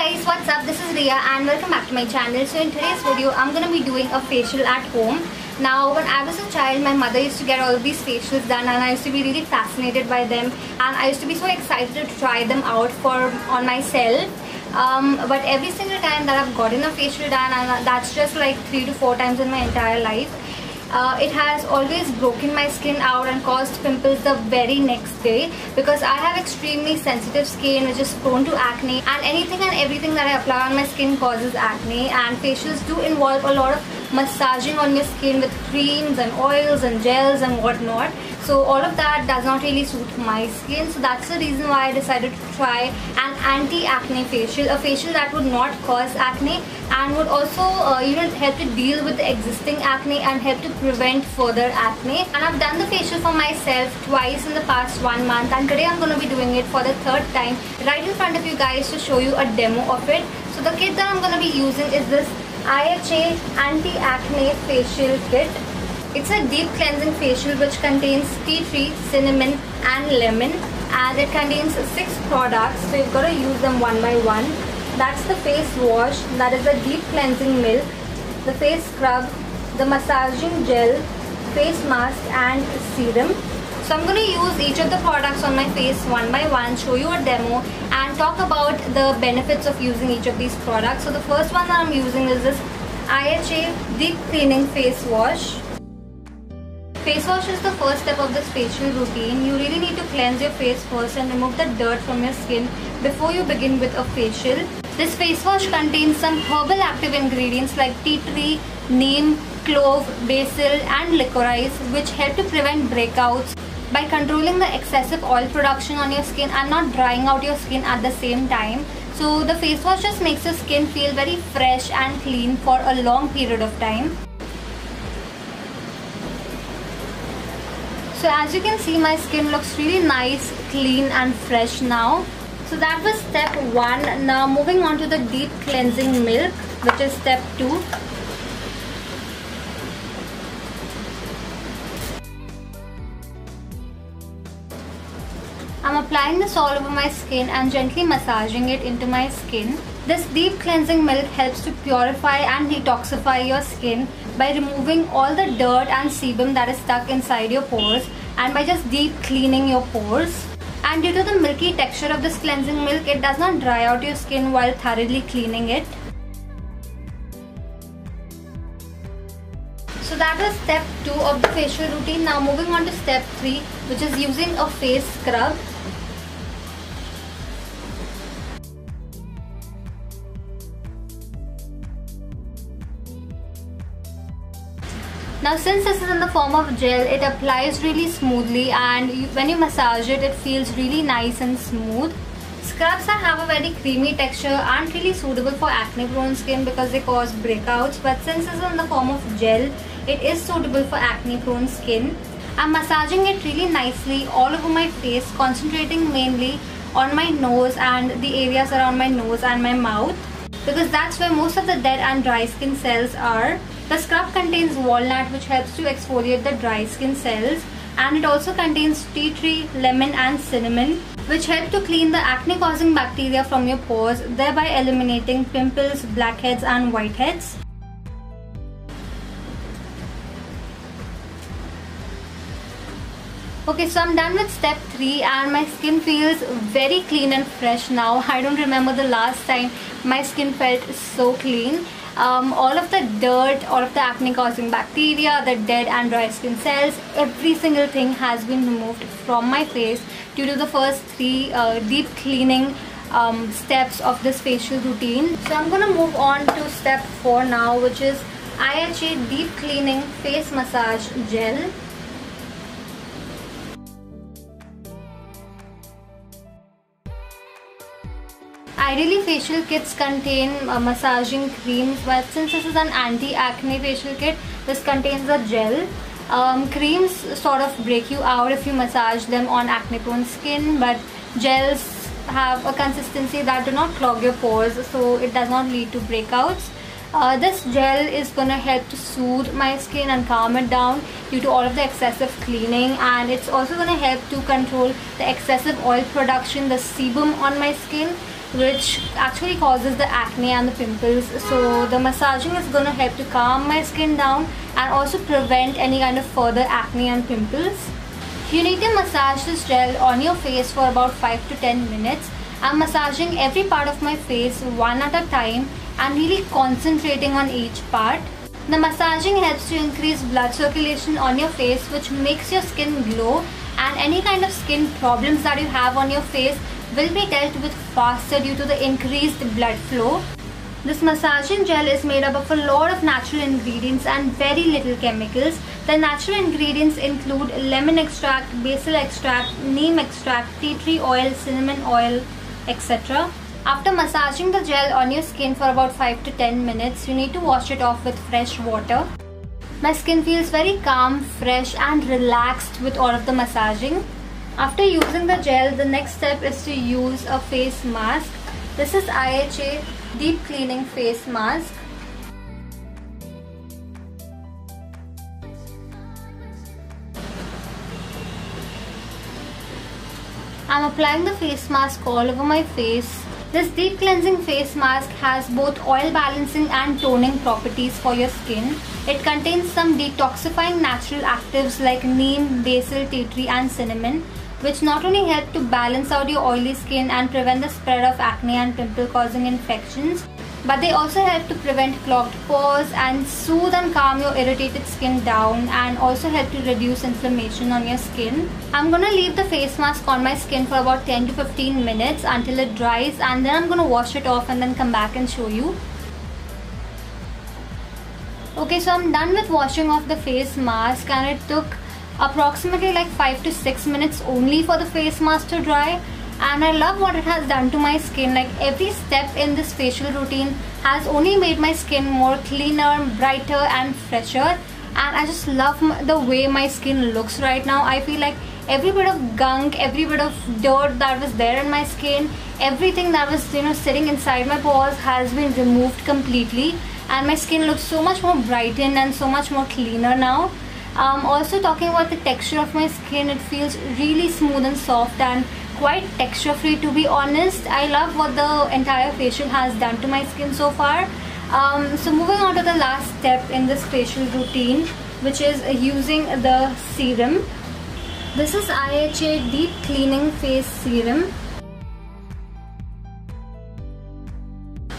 guys, what's up? This is Riya and welcome back to my channel. So in today's video, I'm going to be doing a facial at home. Now when I was a child, my mother used to get all of these facials done and I used to be really fascinated by them, and I used to be so excited to try them out on myself. But every single time that I've gotten a facial done, and that's just like 3 to 4 times in my entire life, it has always broken my skin out and caused pimples the very next day, because I have extremely sensitive skin which is prone to acne, and anything and everything that I apply on my skin causes acne. And facials do involve a lot of massaging on your skin with creams and oils and gels and whatnot. So all of that does not really suit my skin. So that's the reason why I decided to try an anti-acne facial, a facial that would not cause acne and would also help to deal with the existing acne and help to prevent further acne. And I've done the facial for myself twice in the past 1 month, and today I'm going to be doing it for the 3rd time right in front of you guys to show you a demo of it. So the kit that I'm going to be using is this IHA Anti-Acne Facial Kit. It's a deep cleansing facial which contains tea tree, cinnamon and lemon, and it contains 6 products, so you've got to use them one by one. That's the face wash, that is the deep cleansing milk, the face scrub, the massaging gel, face mask and serum. So I'm going to use each of the products on my face one by one, show you a demo and talk about the benefits of using each of these products. So the first one that I'm using is this IHA Deep Cleaning Face Wash. Face wash is the first step of this facial routine. You really need to cleanse your face first and remove the dirt from your skin before you begin with a facial. This face wash contains some herbal active ingredients like tea tree, neem, clove, basil and licorice, which help to prevent breakouts by controlling the excessive oil production on your skin and not drying out your skin at the same time. So the face wash just makes your skin feel very fresh and clean for a long period of time. So as you can see, my skin looks really nice, clean and fresh now. So that was step 1. Now moving on to the deep cleansing milk, which is step 2. I'm applying this all over my skin and gently massaging it into my skin. This deep cleansing milk helps to purify and detoxify your skin by removing all the dirt and sebum that is stuck inside your pores, and by just deep cleaning your pores. And due to the milky texture of this cleansing milk, it does not dry out your skin while thoroughly cleaning it. So that was step 2 of the facial routine. Now moving on to step 3, which is using a face scrub. Now since this is in the form of gel, it applies really smoothly, and when you massage it, it feels really nice and smooth. Scrubs that have a very creamy texture aren't really suitable for acne prone skin because they cause breakouts, but since this is in the form of gel, it is suitable for acne prone skin. I'm massaging it really nicely all over my face, concentrating mainly on my nose and the areas around my nose and my mouth, because that's where most of the dead and dry skin cells are. The scrub contains walnut, which helps to exfoliate the dry skin cells, and it also contains tea tree, lemon and cinnamon, which help to clean the acne causing bacteria from your pores, thereby eliminating pimples, blackheads and whiteheads. Okay, so I'm done with step 3 and my skin feels very clean and fresh now. I don't remember the last time my skin felt so clean. All of the dirt, all of the acne causing bacteria, the dead and dry skin cells, every single thing has been removed from my face due to the first 3 deep cleaning steps of this facial routine. So I'm going to move on to step 4 now, which is IHA Deep Cleaning Face Massage Gel. Ideally, facial kits contain massaging creams, but since this is an anti-acne facial kit, this contains a gel. Creams sort of break you out if you massage them on acne-prone skin, but gels have a consistency that do not clog your pores, so it does not lead to breakouts. This gel is gonna help to soothe my skin and calm it down due to all of the excessive cleaning, and it's also gonna help to control the excessive oil production, the sebum on my skin, which actually causes the acne and the pimples. So the massaging is going to help to calm my skin down and also prevent any kind of further acne and pimples. You need to massage this gel on your face for about 5 to 10 minutes. I'm massaging every part of my face one at a time and really concentrating on each part. The massaging helps to increase blood circulation on your face, which makes your skin glow, and any kind of skin problems that you have on your face will be dealt with faster due to the increased blood flow. This massaging gel is made up of a lot of natural ingredients and very little chemicals. The natural ingredients include lemon extract, basil extract, neem extract, tea tree oil, cinnamon oil, etc. After massaging the gel on your skin for about 5 to 10 minutes, you need to wash it off with fresh water. My skin feels very calm, fresh and relaxed with all of the massaging. After using the gel, the next step is to use a face mask. This is IHA Deep Cleaning Face Mask. I'm applying the face mask all over my face. This deep cleansing face mask has both oil balancing and toning properties for your skin. It contains some detoxifying natural actives like neem, basil, tea tree and cinnamon, which not only help to balance out your oily skin and prevent the spread of acne and pimple causing infections, but they also help to prevent clogged pores and soothe and calm your irritated skin down, and also help to reduce inflammation on your skin. I'm gonna leave the face mask on my skin for about 10 to 15 minutes until it dries, and then I'm gonna wash it off and then come back and show you. Okay, so I'm done with washing off the face mask, and it took approximately like 5 to 6 minutes only for the face mask to dry. And I love what it has done to my skin. Like, every step in this facial routine has only made my skin more cleaner, brighter and fresher, and I just love the way my skin looks right now. I feel like every bit of gunk, every bit of dirt that was there in my skin, everything that was sitting inside my pores has been removed completely, and my skin looks so much more brightened and so much more cleaner now. Also, talking about the texture of my skin, it feels really smooth and soft and quite texture free, to be honest. I love what the entire facial has done to my skin so far. So moving on to the last step in this facial routine, which is using the serum. This is IHA Deep Cleaning Face Serum.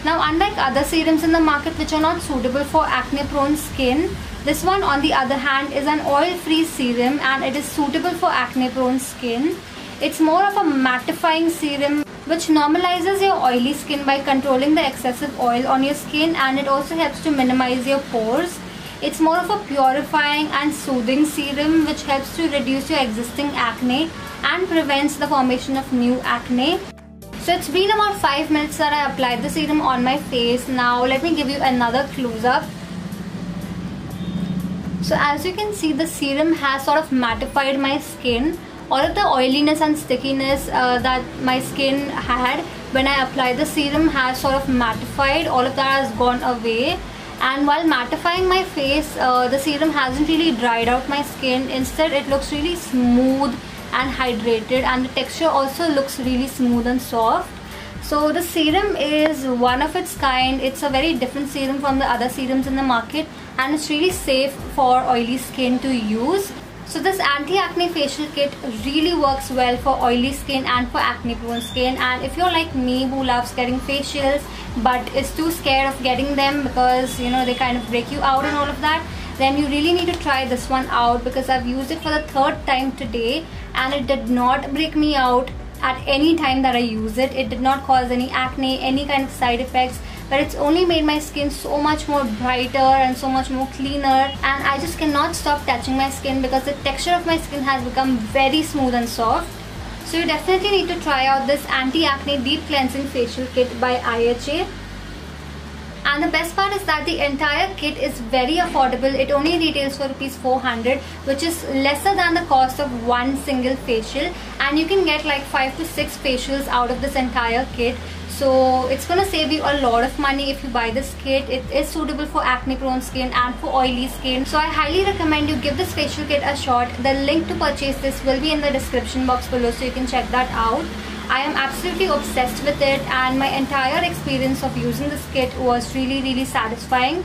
Now, unlike other serums in the market which are not suitable for acne prone skin, this one on the other hand is an oil-free serum and it is suitable for acne prone skin. It's more of a mattifying serum which normalizes your oily skin by controlling the excessive oil on your skin, and it also helps to minimize your pores. It's more of a purifying and soothing serum which helps to reduce your existing acne and prevents the formation of new acne. So it's been about 5 minutes that I applied the serum on my face. Now let me give you another close-up. So as you can see, the serum has sort of mattified my skin. All of the oiliness and stickiness that my skin had when I applied the serum has sort of mattified. All of that has gone away. And while mattifying my face, the serum hasn't really dried out my skin. Instead, it looks really smooth and hydrated, and the texture also looks really smooth and soft. So the serum is one of its kind. It's a very different serum from the other serums in the market, and it's really safe for oily skin to use. So this anti-acne facial kit really works well for oily skin and for acne prone skin. And if you're like me who loves getting facials but is too scared of getting them because they kind of break you out and all of that, then you really need to try this one out, because I've used it for the 3rd time today and it did not break me out at any time that I use it. It did not cause any acne, any kind of side effects, but it's only made my skin so much more brighter and so much more cleaner, and I just cannot stop touching my skin because the texture of my skin has become very smooth and soft. So you definitely need to try out this anti-acne deep cleansing facial kit by IHA. And the best part is that the entire kit is very affordable. It only retails for ₹400, which is lesser than the cost of one single facial, and you can get like 5 to 6 facials out of this entire kit. So it's gonna save you a lot of money if you buy this kit. It is suitable for acne prone skin and for oily skin. So I highly recommend you give this facial kit a shot. The link to purchase this will be in the description box below, so you can check that out. I am absolutely obsessed with it, and my entire experience of using this kit was really satisfying.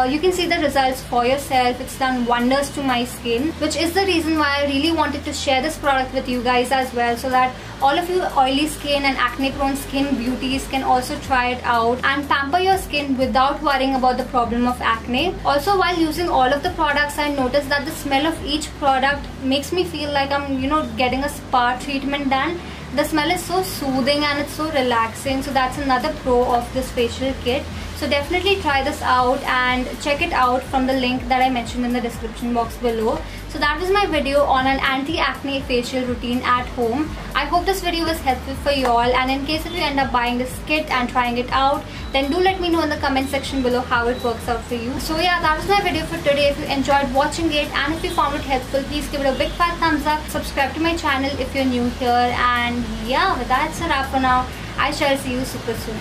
You can see the results for yourself. It's done wonders to my skin, which is the reason why I really wanted to share this product with you guys as well, so that all of you oily skin and acne prone skin beauties can also try it out and pamper your skin without worrying about the problem of acne. Also, while using all of the products, I noticed that the smell of each product makes me feel like I'm getting a spa treatment done. The smell is so soothing and it's so relaxing, so that's another pro of this facial kit. So definitely try this out and check it out from the link that I mentioned in the description box below. So that was my video on an anti-acne facial routine at home. I hope this video was helpful for you all, and in case if you end up buying this kit and trying it out, then do let me know in the comment section below how it works out for you. So yeah, that was my video for today. If you enjoyed watching it and if you found it helpful, please give it a big fat thumbs up. Subscribe to my channel if you're new here, and yeah, with that, it's a wrap for now. I shall see you super soon.